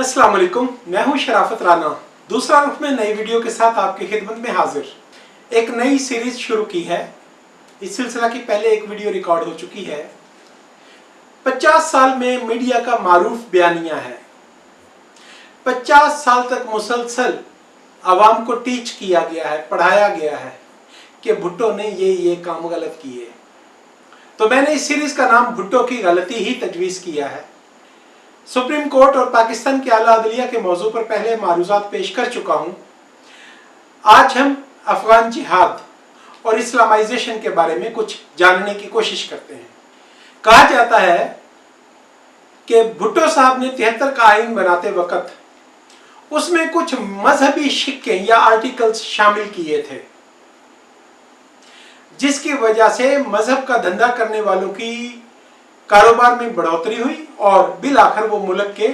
अस्सलाम वालेकुम, मैं हूं शराफत राना। दूसरा रुख में नई वीडियो के साथ आपकी खिदमत में हाजिर। एक नई सीरीज शुरू की है। इस सिलसिला की पहले एक वीडियो रिकॉर्ड हो चुकी है। 50 साल में मीडिया का मारूफ बयानिया है। 50 साल तक मुसलसल आवाम को टीच किया गया है, पढ़ाया गया है कि भुट्टो ने ये काम गलत किए। तो मैंने इस सीरीज का नाम भुट्टो की गलती ही तजवीज़ किया है। सुप्रीम कोर्ट और पाकिस्तान के आला अदलिया के मौजू पर पहले मारूजात पेश कर चुका हूं। आज हम अफगान जिहाद और इस्लामाइजेशन के बारे में कुछ जानने की कोशिश करते हैं। कहा जाता है कि भुट्टो साहब ने 73 का आइन बनाते वक्त उसमें कुछ मजहबी शिक्के या आर्टिकल्स शामिल किए थे, जिसकी वजह से मजहब का धंधा करने वालों की कारोबार में बढ़ोतरी हुई और बिल आखिर वो मुल्क के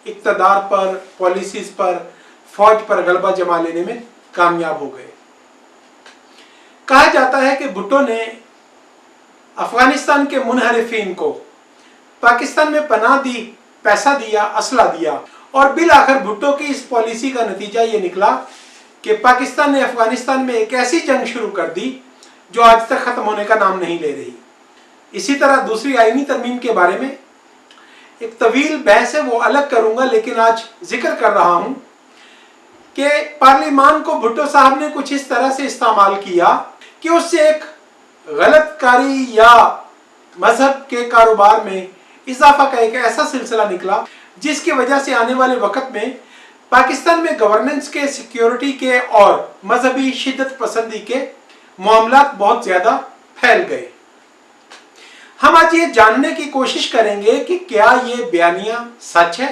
इक़्तिदार पर, पॉलिसीज पर, फौज पर गलबा जमा लेने में कामयाब हो गए। कहा जाता है कि भुट्टो ने अफगानिस्तान के मुनहरिफीन को पाकिस्तान में पनाह दी, पैसा दिया, असला दिया और बिल आखिर भुट्टो की इस पॉलिसी का नतीजा ये निकला कि पाकिस्तान ने अफगानिस्तान में एक ऐसी जंग शुरू कर दी जो आज तक खत्म होने का नाम नहीं ले रही। इसी तरह दूसरी आईनी तरमीम के बारे में एक तवील बहस है, वो अलग करूंगा, लेकिन आज जिक्र कर रहा हूं कि पार्लियामान को भुट्टो साहब ने कुछ इस तरह से इस्तेमाल किया कि उससे एक गलतकारी या मजहब के कारोबार में इजाफा का एक ऐसा सिलसिला निकला जिसकी वजह से आने वाले वक्त में पाकिस्तान में गवर्नेंस के, सिक्योरिटी के और मजहबी शिद्दत पसंदी के मामलात बहुत ज्यादा फैल गए। हम आज ये जानने की कोशिश करेंगे कि क्या ये बयानिया सच है,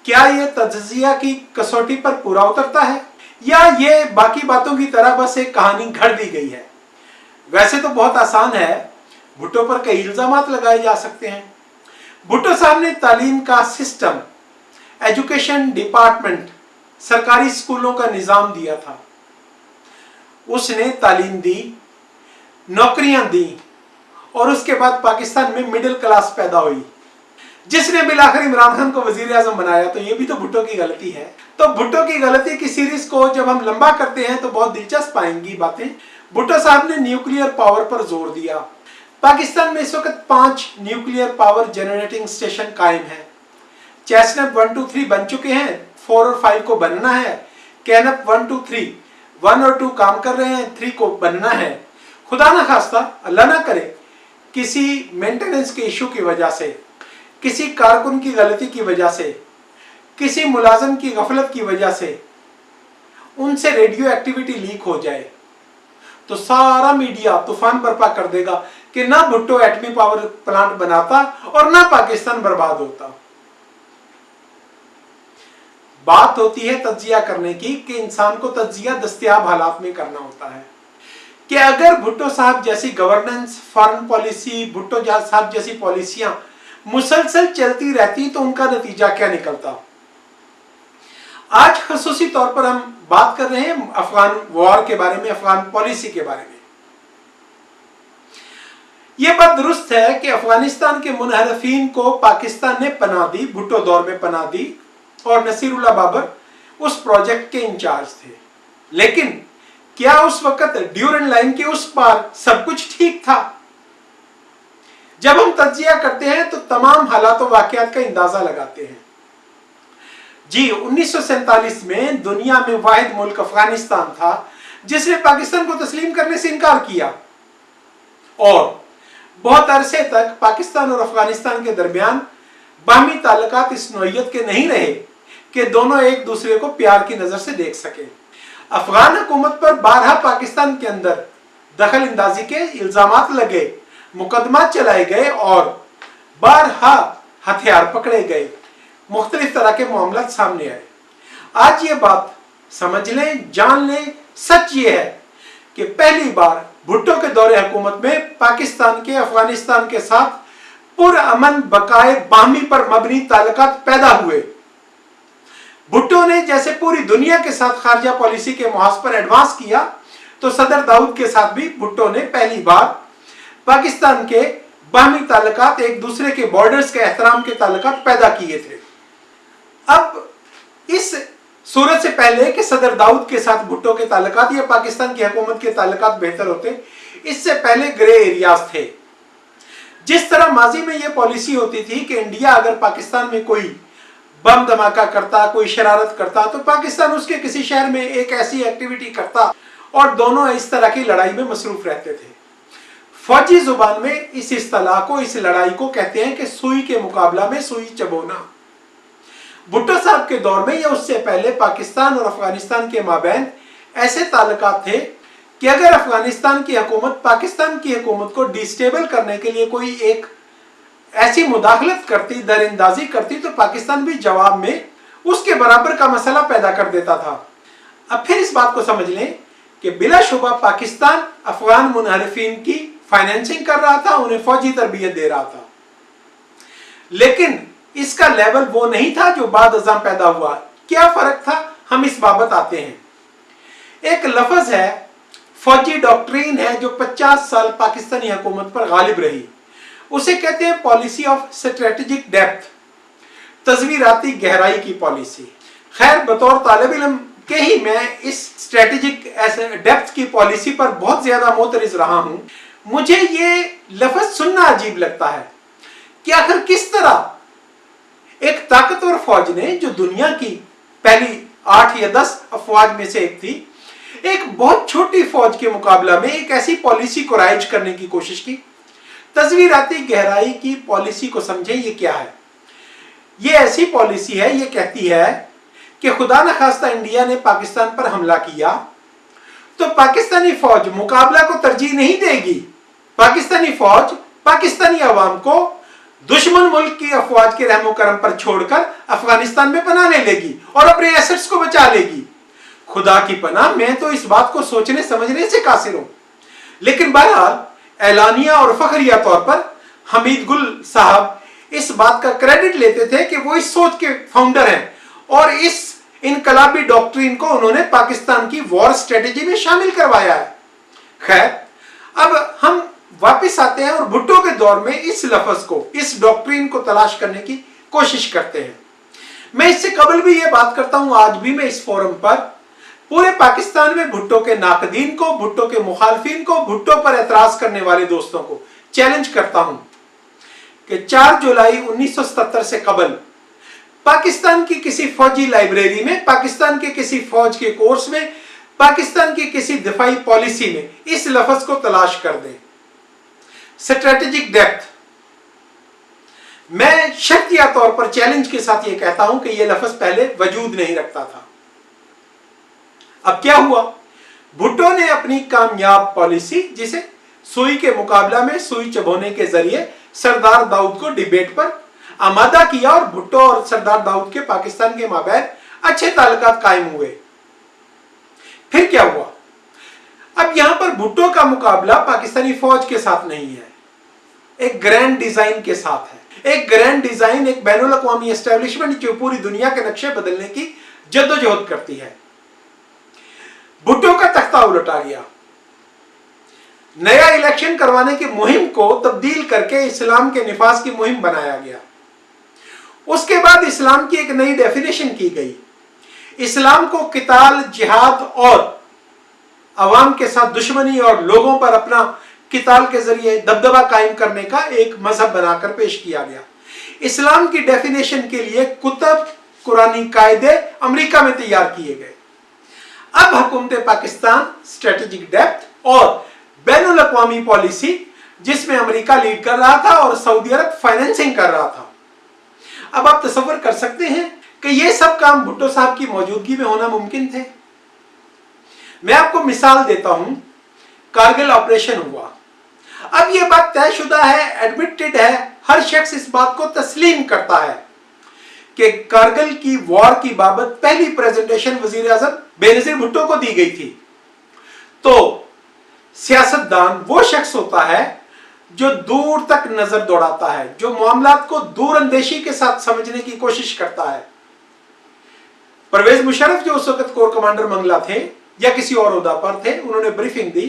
क्या ये तज्जिया की कसौटी पर पूरा उतरता है या ये बाकी बातों की तरह बस एक कहानी घड़ दी गई है। वैसे तो बहुत आसान है, भुट्टो पर कई इल्जामात लगाए जा सकते हैं। भुट्टो साहब ने तालीम का सिस्टम, एजुकेशन डिपार्टमेंट, सरकारी स्कूलों का निज़ाम दिया था। उसने तालीम दी, नौकरियां दी और उसके बाद पाकिस्तान में मिडिल क्लास पैदा हुई, जिसने बिलाखिर इमरान खान को वजीर आजम बनाया। तो ये भी तो भुट्टो की गलती है। तो भुट्टो की गलती की सीरीज को जब हम लंबा करते हैं तो बहुत दिलचस्प आएंगी बातें। भुट्टो साहब ने न्यूक्लियर पावर पर जोर दिया। पाकिस्तान में इस वक्त 5 न्यूक्लियर पावर जनरेटिंग स्टेशन कायम है। चेस्टनट 1, 2, 3 बन चुके हैं, 4 और 5 को बनना है। कैनप 1, 2, 3, 1 और 2 काम कर रहे हैं, 3 को बनना है। खुदा ना खास्ता, अल्लाह ना करे, किसी मेंटेनेंस के इशू की वजह से, किसी कारकुन की गलती की वजह से, किसी मुलाजिम की गफलत की वजह से उनसे रेडियो एक्टिविटी लीक हो जाए तो सारा मीडिया तूफान बर्पा कर देगा कि ना भुट्टो एटमी पावर प्लांट बनाता और ना पाकिस्तान बर्बाद होता। बात होती है तज्जिया करने की कि इंसान को तज्जिया दस्तयाब हालात में करना होता है कि अगर भुट्टो साहब जैसी गवर्नेंस, फॉरेन पॉलिसी, भुट्टो साहब जैसी पॉलिसियां मुसलसल चलती रहती तो उनका नतीजा क्या निकलता। आज खसूसी तौर पर हम बात कर रहे हैं अफगान वॉर के बारे में, अफगान पॉलिसी के बारे में। यह बात दुरुस्त है कि अफगानिस्तान के मुनहरफीन को पाकिस्तान ने पनाह दी, भुट्टो दौर में पनाह दी और नसीरुल्लाह बाबर उस प्रोजेक्ट के इंचार्ज थे। लेकिन क्या उस वक्त ड्यूरेंट लाइन के उस पार सब कुछ ठीक था? जब हम तज्जिया करते हैं तो तमाम हालात और वाकयात का अंदाजा लगाते हैं। जी, 1947 में दुनिया में वाहिद मुल्क अफगानिस्तान था जिसने पाकिस्तान को तस्लीम करने से इनकार किया और बहुत अरसे तक पाकिस्तान और अफगानिस्तान के दरमियान बाहमी ताल्लुकात इस नौइयत के नहीं रहे कि दोनों एक दूसरे को प्यार की नजर से देख सके। अफगान हुकूमत पर बारहा पाकिस्तान के अंदर दखल अंदाजी के इल्जामात लगे, मुकदमा चलाए गए और बारहा हथियार पकड़े गए, मुख्तलिफ तरह के मामला सामने आए। आज ये बात समझ लें, जान लें, सच ये है कि पहली बार भुट्टो के दौरे हुकूमत में पाकिस्तान के अफगानिस्तान के साथ पुरअमन बकाए बाहमी पर मबनी ताल्लुकात पैदा हुए। भुट्टो ने जैसे पूरी दुनिया के साथ खारजा पॉलिसी के मुहाज पर एडवांस किया तो सदर दाऊद के साथ भी भुट्टो ने पहली बार पाकिस्तान के बाहमी ताल्लुकात, एक दूसरे के बॉर्डर्स के एहतराम के ताल्लुकात पैदा किए थे। अब इस सूरत से पहले कि सदर दाऊद के साथ भुट्टो के ताल्लुकात या पाकिस्तान की हुकूमत के ताल्लुकात बेहतर होते, इससे पहले ग्रे एरियाज थे। जिस तरह माजी में यह पॉलिसी होती थी कि इंडिया अगर पाकिस्तान में कोई बम धमाका करता, कोई शरारत करता, तो पाकिस्तान उसके किसी शहर में एक ऐसी एक्टिविटी करता और दोनों इस तरह की लड़ाई में मसरूफ रहते थे। फौजी जुबान में इस इस्तिलाह को, इस लड़ाई को कहते हैं कि सुई के मुकाबला में सुई चबोना। भुट्टो साहब के दौर में या उससे पहले पाकिस्तान और अफगानिस्तान के माबैन ऐसे ताल्लुकात थे कि अगर अफगानिस्तान की हुकूमत पाकिस्तान की हुकूमत को डिस्टेबल करने के लिए कोई एक ऐसी मुदाखलत करती, दरिंदाजी करती, तो पाकिस्तान भी जवाब में उसके बराबर का मसला पैदा कर देता था। अब फिर इस बात को समझ लें कि बिलाशुबा पाकिस्तान अफगान मुनहरिफिन की फाइनेंसिंग कर रहा था, उन्हें फौजी तरबियत दे रहा था, लेकिन इसका लेवल वो नहीं था जो बाद अज़ां पैदा हुआ। क्या फर्क था, हम इस बाबत आते हैं। एक लफ्ज है, फौजी डॉक्ट्रीन है, जो 50 साल पाकिस्तानी हुकूमत पर गालिब रही। उसे कहते हैं पॉलिसी ऑफ स्ट्रेटेजिक डेप्थ, तस्वीराती गहराई की पॉलिसी। खैर, बतौर तालिब इल्म के ही मैं इस स्ट्रेटेजिक डेप्थ की पॉलिसी पर बहुत ज्यादा मोतरिज रहा हूं। मुझे ये लफ्ज सुनना अजीब लगता है कि आखिर किस तरह एक ताकतवर फौज ने, जो दुनिया की पहली 8 या 10 अफवाज में से एक थी, एक बहुत छोटी फौज के मुकाबला में एक ऐसी पॉलिसी को राइज करने की कोशिश की। तस्वीराती गहराई की पॉलिसी को समझें, ये क्या है। ये ऐसी पॉलिसी है, ये कहती है कि खुदा न खास्ता इंडिया ने पाकिस्तान पर हमला किया तो पाकिस्तानी फौज मुकाबला को तरजीह नहीं देगी। पाकिस्तानी फौज पाकिस्तानी अवाम को दुश्मन मुल्क की अफवाज के रहमो करम पर छोड़कर अफगानिस्तान में पनाह ले लेगी और अपने एसेट्स को बचा लेगी। खुदा की पनाह, मैं तो इस बात को सोचने समझने से कासिर हूं। लेकिन बहरहाल एलानिया और फखरिया तौर पर हमीद गुल साहब इस बात का क्रेडिट लेते थे कि वो इस सोच के फाउंडर हैं और इस इनकलाबी डॉक्ट्रिन को उन्होंने पाकिस्तान की वॉर स्ट्रेटेजी में शामिल करवाया है। खैर, अब हम वापस आते हैं और भुट्टो के दौर में इस लफ्ज को, इस डॉक्ट्रिन को तलाश करने की कोशिश करते हैं। मैं इससे कबल भी ये बात करता हूं, आज भी मैं इस फोरम पर पूरे पाकिस्तान में भुट्टो के नाकदीन को, भुट्टो के मुखालफिन को, भुट्टो पर एतराज करने वाले दोस्तों को चैलेंज करता हूं कि 4 जुलाई 1977 से कबल पाकिस्तान की किसी फौजी लाइब्रेरी में, पाकिस्तान के किसी फौज के कोर्स में, पाकिस्तान की किसी दिफाई पॉलिसी में इस लफ्ज को तलाश कर दें, स्ट्रेटेजिक डेप्थ। मैं शर्तिया तौर पर चैलेंज के साथ यह कहता हूं कि यह लफ्ज पहले वजूद नहीं रखता था। अब क्या हुआ, भुट्टो ने अपनी कामयाब पॉलिसी, जिसे सुई के मुकाबला में सुई चबोने के जरिए सरदार दाऊद को डिबेट पर आमादा किया और भुट्टो और सरदार दाऊद के पाकिस्तान के माबैन अच्छे ताल्लुकात कायम हुए। फिर क्या हुआ, अब यहां पर भुट्टो का मुकाबला पाकिस्तानी फौज के साथ नहीं है, एक ग्रैंड डिजाइन के साथ है। एक ग्रैंड डिजाइन, एक बैनुल अक़वामी एस्टेब्लिशमेंट जो पूरी दुनिया के नक्शे बदलने की जद्दोजहद करती है। भुट्टो का तख्ता उलटा गया, नया इलेक्शन करवाने की मुहिम को तब्दील करके इस्लाम के निफाज की मुहिम बनाया गया। उसके बाद इस्लाम की एक नई डेफिनेशन की गई। इस्लाम को किताल, जिहाद और अवाम के साथ दुश्मनी और लोगों पर अपना किताल के जरिए दबदबा कायम करने का एक मजहब बनाकर पेश किया गया। इस्लाम की डेफिनेशन के लिए कुतब, कुरानी कायदे अमेरिका में तैयार किए गए। अब हुकूमत पाकिस्तान स्ट्रेटेजिक डेप्थ और बैनुल अक़वामी पॉलिसी, जिसमें अमेरिका लीड कर रहा था और सऊदी अरब फाइनेंसिंग कर रहा था। अब आप तसव्वुर कर सकते हैं कि ये सब काम भुट्टो साहब की मौजूदगी में होना मुमकिन थे। मैं आपको मिसाल देता हूं, कारगिल ऑपरेशन हुआ। अब यह बात तयशुदा है, एडमिटेड है, हर शख्स इस बात को तस्लीम करता है कि कारगिल की वॉर की बाबत पहली प्रेजेंटेशन वजीर आज़म बेनज़ीर भुट्टो को दी गई थी। तो सियासतदान वो शख्स होता है जो दूर तक नजर दौड़ाता है, जो मामलात को दूर अंदेशी के साथ समझने की कोशिश करता है। परवेज मुशर्रफ जो उस वक्त कोर कमांडर मंगला थे या किसी और ओहदा पर थे, उन्होंने ब्रीफिंग दी,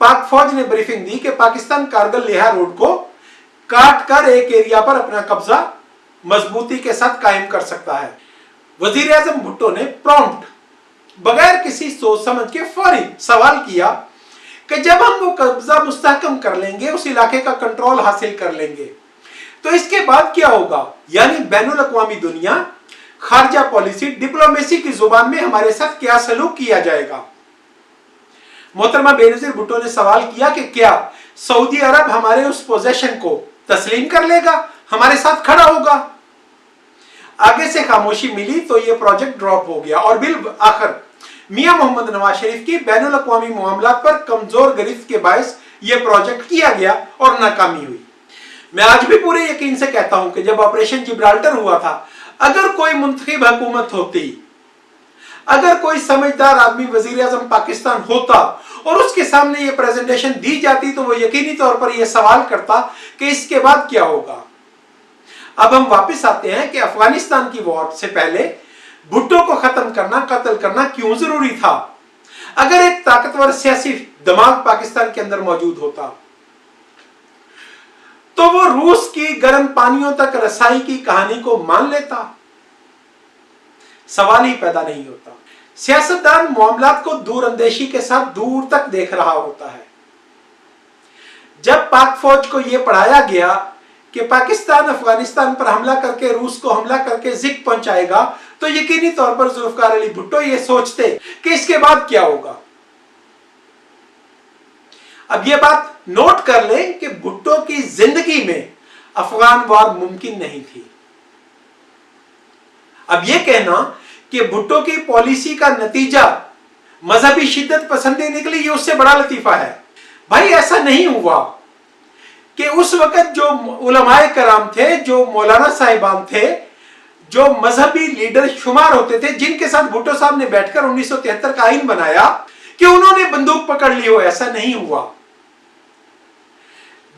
पाक फौज ने ब्रीफिंग दी कि पाकिस्तान कारगिल लेह रोड को काट कर एक एरिया पर अपना कब्जा मजबूती के साथ कायम कर सकता है। वजीर आजम भुट्टो ने प्रॉम्प्ट बगैर किसी सोच समझ के फौरी सवाल किया कि जब हम वो कब्जा मुस्तहकम कर लेंगे, उस इलाके का कंट्रोल हासिल कर लेंगे, तो इसके बाद क्या होगा? यानी बैनुल अक़वामी दुनिया, खारजा पॉलिसी, डिप्लोमेसी की जुबान में हमारे साथ क्या सलूक किया जाएगा? मोहतरमा बेनजीर भुट्टो ने सवाल किया कि क्या सऊदी अरब हमारे उस पोजेशन को तस्लीम कर लेगा, हमारे साथ खड़ा होगा? आगे से खामोशी मिली तो ये प्रोजेक्ट ड्रॉप हो गया और बिल आखिर मियां मोहम्मद नवाज शरीफ की बैनुल अक़वामी मामलात पर कमजोर गिरफ्त के बायस ये प्रोजेक्ट किया गया और नाकामी हुई। मैं आज भी पूरे यकीन से कहता हूं कि जब ऑपरेशन जिब्राल्टर हुआ था, अगर कोई मुंतखब हुकूमत होती, अगर कोई समझदार आदमी वजीर आजम पाकिस्तान होता और उसके सामने ये प्रेजेंटेशन दी जाती, तो वो यकीनी तौर पर यह सवाल करता कि इसके बाद क्या होगा। अब हम वापस आते हैं कि अफगानिस्तान की वॉर से पहले भुट्टो को खत्म करना, कत्ल करना क्यों जरूरी था? अगर एक ताकतवर सियासी दिमाग पाकिस्तान के अंदर मौजूद होता तो वो रूस की गर्म पानियों तक रसाई की कहानी को मान लेता, सवाल ही पैदा नहीं होता। सियासतदान मामलात को दूरअंदेशी के साथ दूर तक देख रहा होता है। जब पाक फौज को यह पढ़ाया गया कि पाकिस्तान अफगानिस्तान पर हमला करके, रूस को हमला करके जिक पहुंचाएगा, तो यकीनी तौर पर जुल्फकार अली भुट्टो ये सोचते कि इसके बाद क्या होगा। अब यह बात नोट कर लें कि भुट्टो की जिंदगी में अफगान वार मुमकिन नहीं थी। अब यह कहना कि भुट्टो की पॉलिसी का नतीजा मजहबी शिद्दत पसंदी निकली, ये उससे बड़ा लतीफा है। भाई ऐसा नहीं हुआ कि उस वक्त जो उलमाए कराम थे, जो मौलाना साहिबान थे, जो मजहबी लीडर शुमार होते थे, जिनके साथ भुट्टो साहब ने बैठकर 1973 का आईन बनाया, कि उन्होंने बंदूक पकड़ ली हो। ऐसा नहीं हुआ।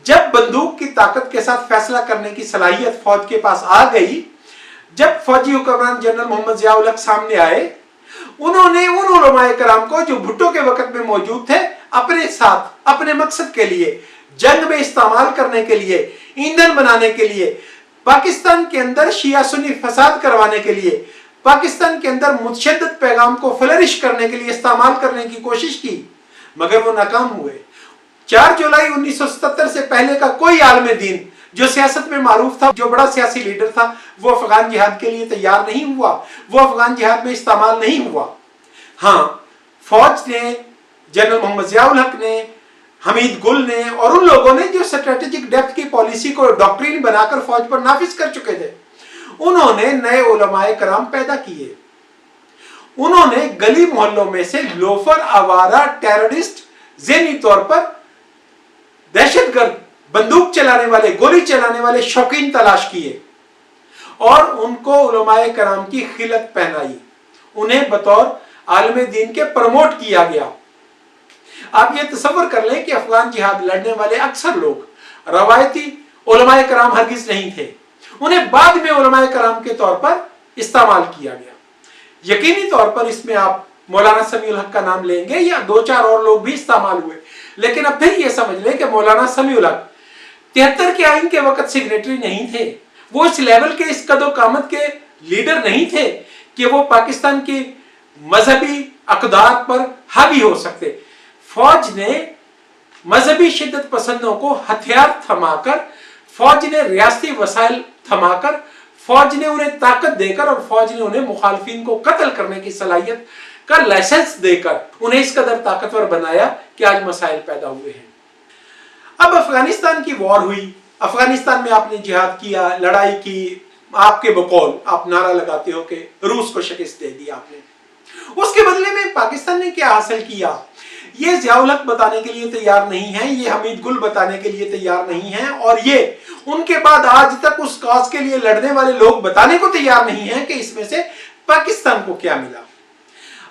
जब बंदूक की ताकत के साथ फैसला करने की सलाहियत फौज के पास आ गई, जब फौजी हुक्मरान जनरल मोहम्मद जियाउल हक सामने आए, उन्होंने उन उलमाए कराम को जो भुट्टो के वक्त में मौजूद थे, अपने साथ, अपने मकसद के लिए, जंग में इस्तेमाल करने के लिए, ईंधन बनाने के लिए, पाकिस्तान के अंदर शिया सुन्नी फसाद करवाने के लिए, पाकिस्तान के अंदर मुतशद्दिद पैगाम को फ्लरिश करने के लिए इस्तेमाल करने की कोशिश की, मगर वो नाकाम हुए। 4 जुलाई 1977 से पहले का कोई आलम दीन जो सियासत में मारूफ था, जो बड़ा सियासी लीडर था, वो अफगान जिहाद के लिए तैयार नहीं हुआ, वो अफगान जिहाद में इस्तेमाल नहीं हुआ। हाँ, फौज ने, जनरल मोहम्मद जियाउल हक ने, हमीद गुल ने और उन लोगों ने जो स्ट्रेटेजिक डेप्थ की पॉलिसी को डॉक्ट्रिन बनाकर फौज पर नाफिज कर चुके थे, उन्होंने नए उलमाए कराम पैदा किए। उन्होंने गली मोहल्लों में से लोफर, आवारा, टेररिस्ट, ज़हनी तौर पर दहशतगर्द, बंदूक चलाने वाले, गोली चलाने वाले शौकीन तलाश किए और उनको उलमाए कराम की खिलत पहनाई। उन्हें बतौर आलम दीन के प्रमोट किया गया। आप ये तसव्वुर कर लें कि अफगान जिहाद लड़ने वाले अक्सर लोग रवायती उलमाए कराम हरगिज नहीं थे, उन्हें बाद में उलमाए कराम के तौर पर इस्तेमाल किया गया। यकीनी तौर पर इसमें आप मौलाना समीउल हक का नाम लेंगे या 2-4 और लोग भी इस्तेमाल हुए, लेकिन अब फिर यह समझ लें कि मौलाना समीउल हक 73 के आइन के वक्त सिग्नेटरी नहीं थे। वो इस लेवल के, इस कदो कामत के लीडर नहीं थे कि वो पाकिस्तान की मजहबी अकदार पर हावी हो सकते। फौज ने मजहबी शिद्दत पसंदों को हथियार थमाकर, फौज ने रियासती वसाइल थमाकर, फौज ने उन्हें ताकत देकर और फौज ने उन्हें मुखालफिन को कत्ल करने की सलाहियत का लाइसेंस देकर उन्हें इस कदर ताकतवर बनाया कि आज मसाइल पैदा हुए हैं। अब अफगानिस्तान की वॉर हुई, अफगानिस्तान में आपने जिहाद किया, लड़ाई की, आपके बकौल आप नारा लगाते हो कि रूस को शिकस्त दे दी आपने। उसके बदले में पाकिस्तान ने क्या हासिल किया, ये जियाउल हक बताने के लिए तैयार नहीं है, ये हमीद गुल बताने के लिए तैयार नहीं है, और ये उनके बाद आज तक उस काज के लिए लड़ने वाले लोग बताने को तैयार नहीं है कि इसमें से पाकिस्तान को क्या मिला।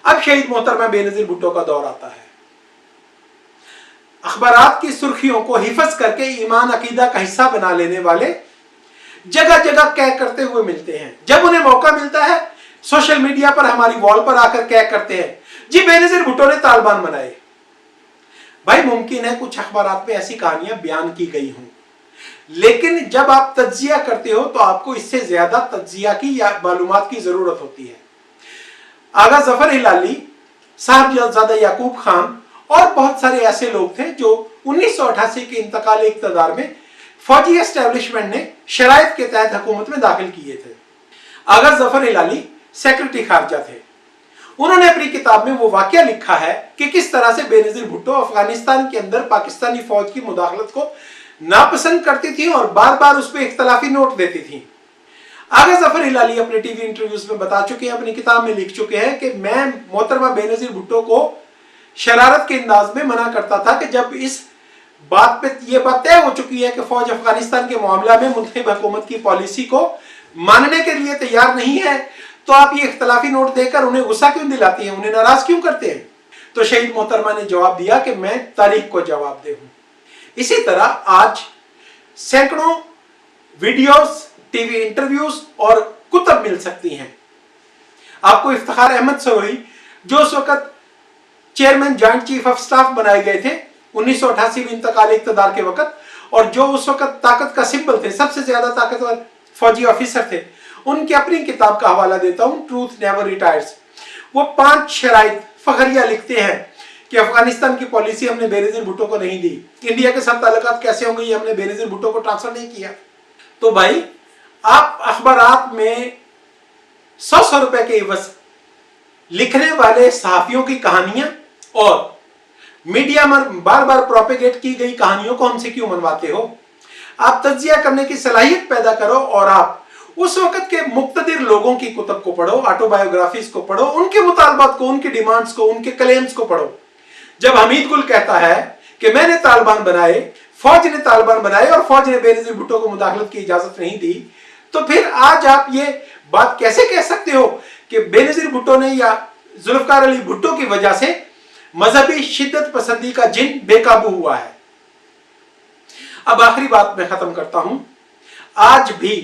अब शहीद मोहतरमा बेनजीर भुट्टो का दौर आता है। अखबारात की सुर्खियों को हिफज करके ईमान अकीदा का हिस्सा बना लेने वाले जगह जगह कह करते हुए मिलते हैं। जब उन्हें मौका मिलता है सोशल मीडिया पर, हमारी वॉल पर आकर कह करते हैं, जी बेनजीर भुट्टो ने तालिबान बनाए। भाई मुमकिन है कुछ अखबारात में ऐसी कहानियां बयान की गई हों, लेकिन जब आप तज्जिया करते हो तो आपको इससे ज्यादा तज्जिया की या मालूमात की जरूरत होती है। आगा जफर हिलाली, साहबजादा याकूब खान और बहुत सारे ऐसे लोग थे जो 1988 के इंतकाल इक़्तिदार में फौजी एस्टेब्लिशमेंट ने शराइत के तहत हुकूमत में दाखिल किए थे। आगा जफर हिलाली सेक्रेटरी खारजा थे। उन्होंने अपनी किताब में वो वाकया लिखा है कि किस तरह से बेनजीर भुट्टो अफगानिस्तान के अंदर पाकिस्तानी फौज की मुदाखलत को नापसंद करती थी और बार बार उस पर इख्तलाफी नोट देती थी। आगा जफर हिलाली अपने टीवी इंटरव्यूज में बता चुके हैं, अपनी किताब में लिख चुके हैं कि मैं मोहतरमा बेनजीर भुट्टो को शरारत के अंदाज में मना करता था कि जब इस बात पे ये बात तय हो चुकी है कि फौज अफगानिस्तान के मामला में मुंतखब हुकूमत की पॉलिसी को मानने के लिए तैयार नहीं है, तो आप ये इख्तलाफी नोट देकर उन्हें गुस्सा क्यों दिलाती हैं, उन्हें नाराज क्यों करते हैं? तो शहीद मोहतरमा ने जवाब दिया कि मैं तारीख को जवाब दे हूं। इसी तरह आज सैकड़ों वीडियोस, टीवी इंटरव्यूज और कुतब मिल सकती हैं। आपको इफ्तिखार अहमद सरोही, जो उस वक्त chairman joint chief of staff बनाए गए थे 1988 में इंतकाल इक़्तिदार के वक्त, और जो उस वक्त ताकत का सिंबल थे, सबसे ज्यादा ताकतवर फौजी ऑफिसर थे, उनकी अपनी किताब का हवाला देता हूं, ट्रूथ नेवर रिटायर्स। वो 5 शराइत फखरिया लिखते हैं कि अफगानिस्तान की पॉलिसी हमने बेनजीर भुट्टो को नहीं दी, इंडिया के साथ ताल्लुकात कैसे होंगे ये हमने बेनजीर भुट्टो को ट्रांसफर नहीं किया। तो भाई आप अखबारात में 100 रुपए के इवज लिखने वाले सहाफियों की कहानियां और मीडिया में बार बार प्रोपेगेट की गई कहानियों को हमसे क्यों मनवाते हो? आप तज्जिया करने की सलाहियत पैदा करो और आप उस वक्त के मुक्तदिर लोगों की कुतब को पढ़ो, ऑटोबायोग्राफीज को पढ़ो, उनके मुतालबात को, उनके डिमांड्स को, उनके क्लेम्स को पढ़ो। जब हमीद गुल कहता है कि मैंने तालिबान बनाए, फौज ने तालिबान बनाए और फौज ने बेनजीर भुट्टो को मुदाखलत की इजाजत नहीं दी, तो फिर आज आप ये बात कैसे कह सकते हो कि बेनजीर भुट्टो ने या जुल्फकार अली भुट्टो की वजह से मजहबी शिद्दत पसंदी का जिन बेकाबू हुआ है? अब आखिरी बात मैं खत्म करता हूं। आज भी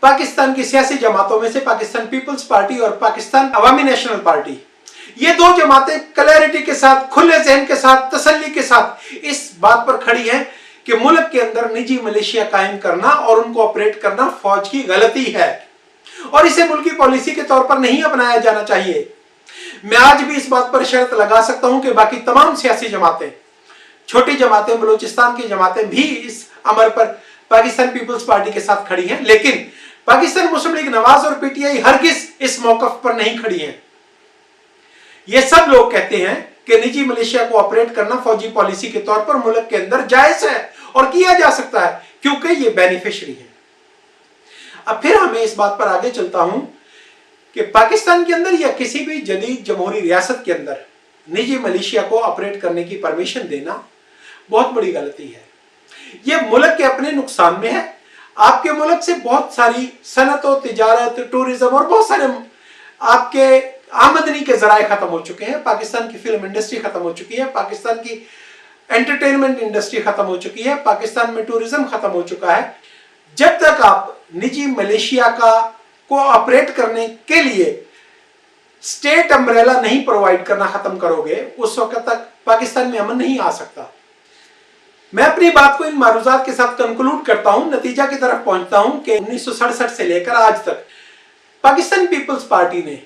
पाकिस्तान की सियासी जमातों में से पाकिस्तान पीपल्स पार्टी और पाकिस्तान अवामी नेशनल पार्टी, ये 2 जमातें क्लैरिटी के साथ, खुले ज़हन के साथ, तसल्ली के साथ इस बात पर खड़ी हैं कि मुल्क के अंदर निजी मलेशिया कायम करना और उनको ऑपरेट करना फौज की गलती है और इसे मुल्की पॉलिसी के तौर पर नहीं अपनाया जाना चाहिए। मैं आज भी इस बात पर शर्त लगा सकता हूं कि बाकी तमाम सियासी जमातें, छोटी जमातें, बलूचिस्तान की जमातें भी इस अमर पर पाकिस्तान पीपल्स पार्टी के साथ खड़ी हैं, लेकिन पाकिस्तान मुस्लिम लीग नवाज और पीटीआई हरगिज इस मौकफ पर नहीं खड़ी हैं। ये सब लोग कहते हैं कि निजी मलेशिया को ऑपरेट करना फौजी पॉलिसी के तौर पर मुल्क के अंदर जायज है और किया जा सकता है क्योंकि ये बेनिफिशियरी है। अब फिर हमें इस बात पर आगे चलता हूं कि पाकिस्तान के अंदर या किसी भी जदीद जमहूरी रियासत के अंदर निजी मलेशिया को ऑपरेट करने की परमिशन देना बहुत बड़ी गलती है। यह मुल्क के अपने नुकसान में है। आपके मुल्क से बहुत सारी सनत, तिजारत, टूरिज्म और बहुत सारे आपके आमदनी के जराए खत्म हो चुके हैं। पाकिस्तान की फिल्म इंडस्ट्री खत्म हो चुकी है, पाकिस्तान की एंटरटेनमेंट इंडस्ट्री खत्म हो चुकी है, पाकिस्तान में टूरिज्म खत्म हो चुका है। जब तक आप निजी मलेशिया को ऑपरेट करने के लिए स्टेट अम्ब्रेला नहीं प्रोवाइड करना खत्म करोगे, उस वक्त तक पाकिस्तान में अमन नहीं आ सकता। मैं अपनी बात को इन मारूजात के साथ कंक्लूड करता हूं, नतीजा की तरफ पहुंचता हूं कि 1967 से लेकर आज तक पाकिस्तान पीपल्स पार्टी ने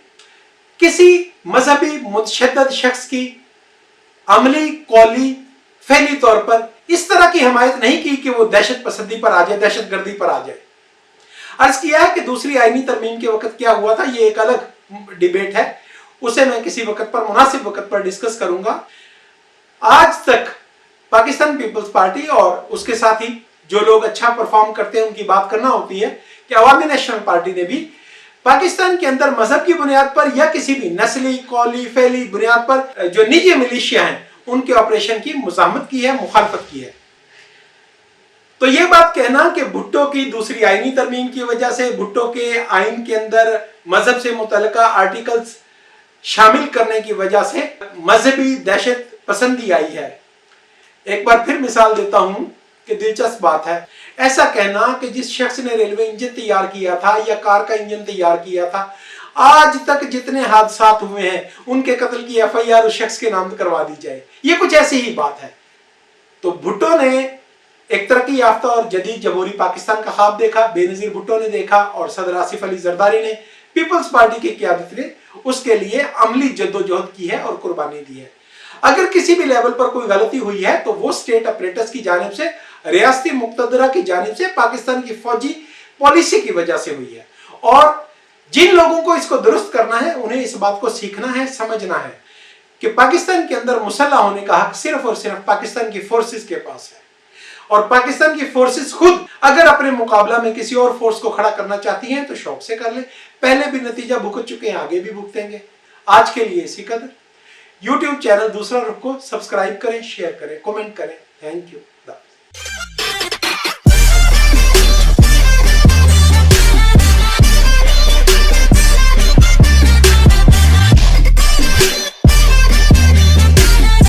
किसी मजहबी मुतशद्दिद शख्स की अमली, कौली, फैली तौर पर इस तरह की हमायत नहीं की कि वो दहशत पसंदी पर आ जाए, दहशत गर्दी पर आ जाए। अर्ज किया है कि दूसरी आईनी तरमीम के वक्त क्या हुआ था, ये एक अलग डिबेट है, उसे मैं किसी वक्त पर, मुनासिब वक्त पर डिस्कस करूंगा। आज तक पाकिस्तान पीपल्स पार्टी और उसके साथ ही जो लोग अच्छा परफॉर्म करते हैं उनकी बात करना होती है कि अवामी नेशनल पार्टी ने भी पाकिस्तान के अंदर मजहब की बुनियाद पर या किसी भी नस्ली, कौली, फैली बुनियाद पर जो निजी मिलिशिया हैं उनके ऑपरेशन की मुज़ाहमत की है, मुखालफत की है। तो ये बात कहना कि भुट्टो की दूसरी आईनी तरमीम की वजह से, भुट्टो के आइन के अंदर मजहब से मुतल्लिका आर्टिकल्स शामिल करने की वजह से मजहबी दहशत पसंदी आई है, एक बार फिर मिसाल देता हूं कि दिलचस्प बात है ऐसा कहना कि जिस शख्स ने रेलवे इंजन तैयार किया था या कार का इंजन तैयार किया था, आज तक जितने हादसात हुए हैं उनके कत्ल की एफआईआर उस शख्स के नाम करवा दी जाए, ये कुछ ऐसी ही बात है। तो भुट्टो ने एक तरक्की याफ्ता और जदीद जमहूरी पाकिस्तान का ख्वाब देखा, बेनजीर भुट्टो ने देखा और सदर आसिफ अली जरदारी ने, पीपल्स पार्टी की क़यादत ने उसके लिए अमली जद्दोजहद की है और कुर्बानी दी है। अगर किसी भी लेवल पर कोई गलती हुई है तो वो स्टेट अपरेटस की जानिब से, रियासती मुक्तदरा की जानिब से, पाकिस्तान की फौजी पॉलिसी की वजह से हुई है। और जिन लोगों को इसको दुरुस्त करना है उन्हें इस बात को सीखना है, समझना है कि पाकिस्तान के अंदर मुसल्लह होने का हक सिर्फ और सिर्फ पाकिस्तान की फोर्सेस के पास है। और पाकिस्तान की फोर्सेस खुद अगर अपने मुकाबला में किसी और फोर्स को खड़ा करना चाहती हैं तो शौक से कर ले। पहले भी नतीजा भुगत चुके हैं, आगे भी भुगतेंगे। आज के लिए इसी कदर। YouTube चैनल दूसरा रुख को सब्सक्राइब करें, शेयर करें, कमेंट करें। Thank you.